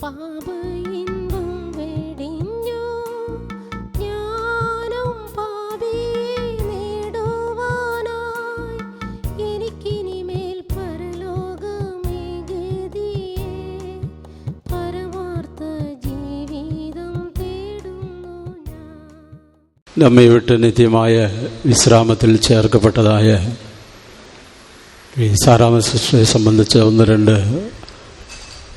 നമ്മെ വിട്ട് നിത്യമായ വിശ്രാമത്തിൽ ചേർക്കപ്പെട്ടതായ ഈ സാറാമ്മ സിസ്റ്ററെ സംബന്ധിച്ച് ഒന്ന് രണ്ട്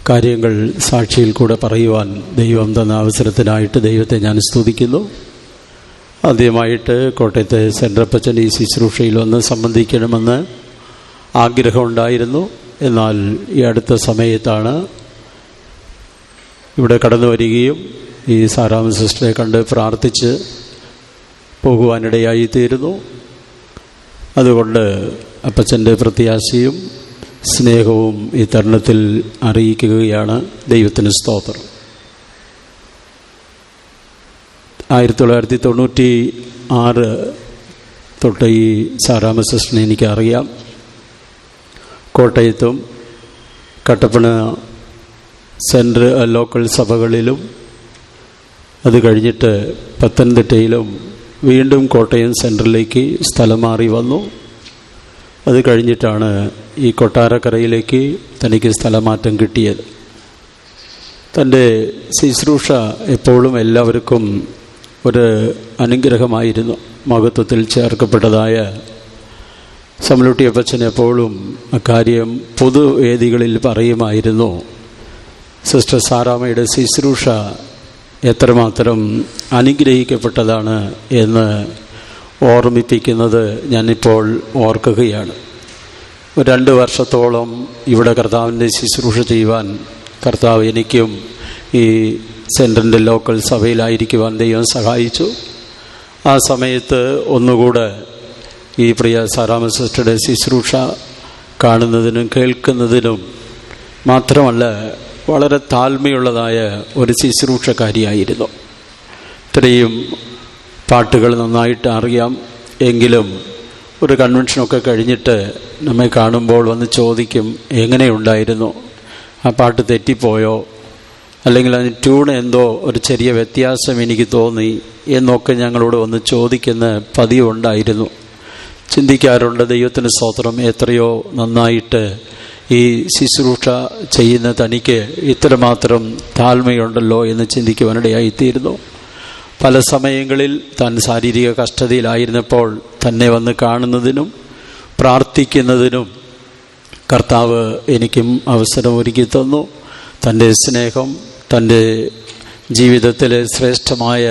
കാര്യങ്ങൾ സാക്ഷിയിൽ കൂടെ പറയുവാൻ ദൈവം തന്ന അവസരത്തിനായിട്ട് ദൈവത്തെ ഞാൻ സ്തുതിക്കുന്നു. ആദ്യമായിട്ട് കോട്ടയത്തെ സെൻട്രപ്പച്ചൻ ഈ ശുശ്രൂഷയിൽ വന്ന് സംബന്ധിക്കണമെന്ന് ആഗ്രഹമുണ്ടായിരുന്നു. എന്നാൽ ഈ അടുത്ത സമയത്താണ് ഇവിടെ കടന്നു വരികയും ഈ സാറാമ്മ സിസ്റ്ററെ കണ്ട് പ്രാർത്ഥിച്ച് പോകുവാനിടയായിത്തീരുന്നു. അതുകൊണ്ട് അപ്പച്ചൻ്റെ പ്രത്യാശയും സ്നേഹവും ഈ തരുണത്തിൽ അറിയിക്കുകയാണ്. ദൈവത്തിന് സ്തോത്രം. 1996 തൊട്ട് ഈ സാറാമ്മ സിസ്റ്ററിനെ എനിക്കറിയാം. കോട്ടയത്തും കട്ടപ്പന ലോക്കൽ സഭകളിലും അത് കഴിഞ്ഞിട്ട് പത്തനംതിട്ടയിലും വീണ്ടും കോട്ടയം സെൻട്രലിലേക്ക് സ്ഥലം മാറി വന്നു. അത് കഴിഞ്ഞിട്ടാണ് ഈ കൊട്ടാരക്കരയിലേക്ക് തനിക്ക് സ്ഥലമാറ്റം കിട്ടിയത്. തൻ്റെ ശുശ്രൂഷ എപ്പോഴും എല്ലാവർക്കും ഒരു അനുഗ്രഹമായിരുന്നു. മഹത്വത്തിൽ ചേർക്കപ്പെട്ടതായ സമലൂട്ടി അപ്പച്ചൻ എപ്പോഴും അക്കാര്യം പൊതുവേദികളിൽ പറയുമായിരുന്നു. സിസ്റ്റർ സാറാമ്മയുടെ ശുശ്രൂഷ എത്രമാത്രം അനുഗ്രഹിക്കപ്പെട്ടതാണ് എന്ന് ഓർമ്മിപ്പിക്കുന്നത് ഞാനിപ്പോൾ ഓർക്കുകയാണ്. 2 വർഷത്തോളം ഇവിടെ കർത്താവിൻ്റെ ശുശ്രൂഷ ചെയ്യുവാൻ കർത്താവ് എനിക്കും ഈ സെൻറ്ററിൻ്റെ ലോക്കൽ സഭയിലായിരിക്കുവാൻ ദൈവം സഹായിച്ചു. ആ സമയത്ത് ഒന്നുകൂടെ ഈ പ്രിയ സാറാമ്മ സിസ്റ്ററുടെ ശുശ്രൂഷ കാണുന്നതിനും കേൾക്കുന്നതിനും മാത്രമല്ല വളരെ താഴ്മയുള്ളതായ ഒരു ശുശ്രൂഷക്കാരിയായിരുന്നു. ഇത്രയും പാട്ടുകൾ നന്നായിട്ട് അറിയാം എങ്കിലും ഒരു കൺവെൻഷനൊക്കെ കഴിഞ്ഞിട്ട് നമ്മെ കാണുമ്പോൾ വന്ന് ചോദിക്കും, എങ്ങനെയുണ്ടായിരുന്നു, ആ പാട്ട് തെറ്റിപ്പോയോ, അല്ലെങ്കിൽ അതിന് ട്യൂൺ എന്തോ ഒരു ചെറിയ വ്യത്യാസം എനിക്ക് തോന്നി എന്നൊക്കെ ഞങ്ങളോട് വന്ന് ചോദിക്കുന്ന പതിവുണ്ടായിരുന്നു. ചിന്തിക്കാറുണ്ട്, ദൈവത്തിന് സ്തോത്രം, എത്രയോ നന്നായിട്ട് ഈ ശുശ്രൂഷ ചെയ്യുന്ന തനിക്ക് ഇത്രമാത്രം താഴ്മയുണ്ടല്ലോ എന്ന് ചിന്തിക്കുവാനിടയായിത്തീരുന്നു. പല സമയങ്ങളിൽ താൻ ശാരീരിക കഷ്ടതയിലായിരുന്നപ്പോൾ തന്നെ വന്ന് കാണുന്നതിനും പ്രാർത്ഥിക്കുന്നതിനും കർത്താവ് എനിക്കും അവസരം ഒരുക്കി തന്നു. തൻ്റെ സ്നേഹം, തൻ്റെ ജീവിതത്തിലെ ശ്രേഷ്ഠമായ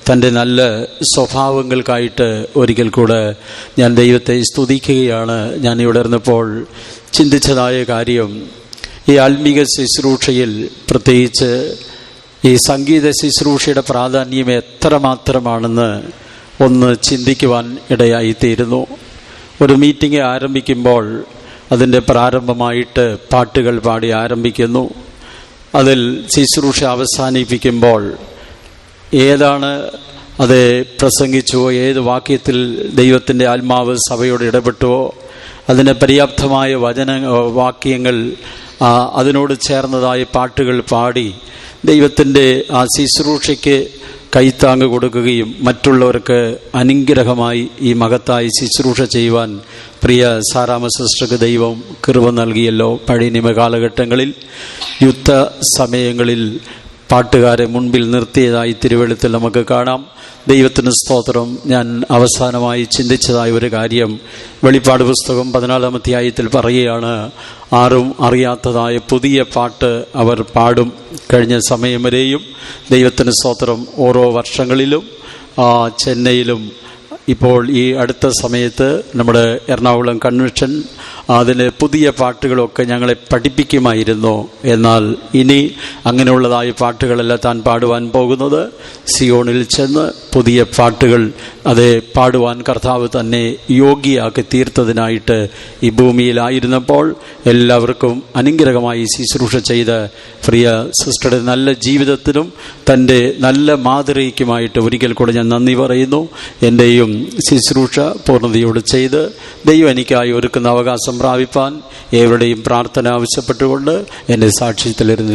തൻ്റെ നല്ല സ്വഭാവങ്ങൾക്കായിട്ട് ഒരിക്കൽ കൂടെ ഞാൻ ദൈവത്തെ സ്തുതിക്കുകയാണ്. ഞാൻ ഇവിടെ ഇരുന്നപ്പോൾ ചിന്തിച്ചതായ കാര്യം, ഈ ആത്മീക ശുശ്രൂഷയിൽ പ്രത്യേകിച്ച് ഈ സംഗീത ശുശ്രൂഷയുടെ പ്രാധാന്യം എത്രമാത്രമാണെന്ന് ഒന്ന് ചിന്തിക്കുവാൻ ഇടയായിത്തീരുന്നു. ഒരു മീറ്റിംഗ് ആരംഭിക്കുമ്പോൾ അതിൻ്റെ പ്രാരംഭമായിട്ട് പാട്ടുകൾ പാടി ആരംഭിക്കുന്നു. അതിൽ ശുശ്രൂഷ അവസാനിപ്പിക്കുമ്പോൾ ഏതാണ് അത് പ്രസംഗിച്ചുവോ, ഏത് വാക്യത്തിൽ ദൈവത്തിൻ്റെ ആത്മാവ് സഭയോട് ഇടപെട്ടുവോ അതിന് പര്യാപ്തമായ വാക്യങ്ങൾ അതിനോട് ചേർന്നതായ പാട്ടുകൾ പാടി ദൈവത്തിൻ്റെ ആ ശുശ്രൂഷയ്ക്ക് കൈത്താങ്ങ് കൊടുക്കുകയും മറ്റുള്ളവർക്ക് അനുഗ്രഹമായി ഈ മഹത്തായ ശുശ്രൂഷ ചെയ്യുവാൻ പ്രിയ സാറാമ്മ സിസ്റ്റർക്ക് ദൈവം കൃപ നൽകിയല്ലോ. പഴയ നിയമ കാലഘട്ടങ്ങളിൽ യുദ്ധ സമയങ്ങളിൽ പാട്ടുകാരെ മുൻപിൽ നിർത്തിയതായി തിരുവെഴുത്തിൽ നമുക്ക് കാണാം. ദൈവത്തിന് സ്തോത്രം. ഞാൻ അവസാനമായി ചിന്തിച്ചതായ ഒരു കാര്യം വെളിപ്പാട് പുസ്തകം 14-ാം അധ്യായത്തിൽ പറയുകയാണ്, ആരും അറിയാത്തതായ പുതിയ പാട്ട് അവർ പാടും. കഴിഞ്ഞ സമയം വരെയും ദൈവത്തിന് സ്തോത്രം ഓരോ വർഷങ്ങളിലും ചെന്നൈയിലും ഇപ്പോൾ ഈ അടുത്ത സമയത്ത് നമ്മുടെ എറണാകുളം കൺവെൻഷൻ അതിന് പുതിയ പാട്ടുകളൊക്കെ ഞങ്ങളെ പഠിപ്പിക്കുമായിരുന്നു. എന്നാൽ ഇനി അങ്ങനെയുള്ളതായ പാട്ടുകളല്ല താൻ പാടുവാൻ പോകുന്നത്. സിയോണിൽ ചെന്ന് പുതിയ പാട്ടുകൾ അതേ പാടുവാൻ കർത്താവ് തന്നെ യോഗ്യയാക്കി തീർത്തതിനായിട്ട് ഈ ഭൂമിയിലായിരുന്നപ്പോൾ എല്ലാവർക്കും അനുഗ്രഹമായി ശുശ്രൂഷ ചെയ്ത് പ്രിയ സിസ്റ്ററുടെ നല്ല ജീവിതത്തിനും തൻ്റെ നല്ല മാതൃകയ്ക്കുമായിട്ട് ഒരിക്കൽ കൂടെ ഞാൻ നന്ദി പറയുന്നു. എൻ്റെയും ശുശ്രൂഷ പൂർണ്ണതയോട് ചെയ്ത് ദൈവം എനിക്കായി ഒരുക്കുന്ന അവകാശം പ്രാപിപ്പാൻ ഏവരുടെയും പ്രാർത്ഥന ആവശ്യപ്പെട്ടുകൊണ്ട് എൻ്റെ സാക്ഷ്യത്തിലിരുന്ന്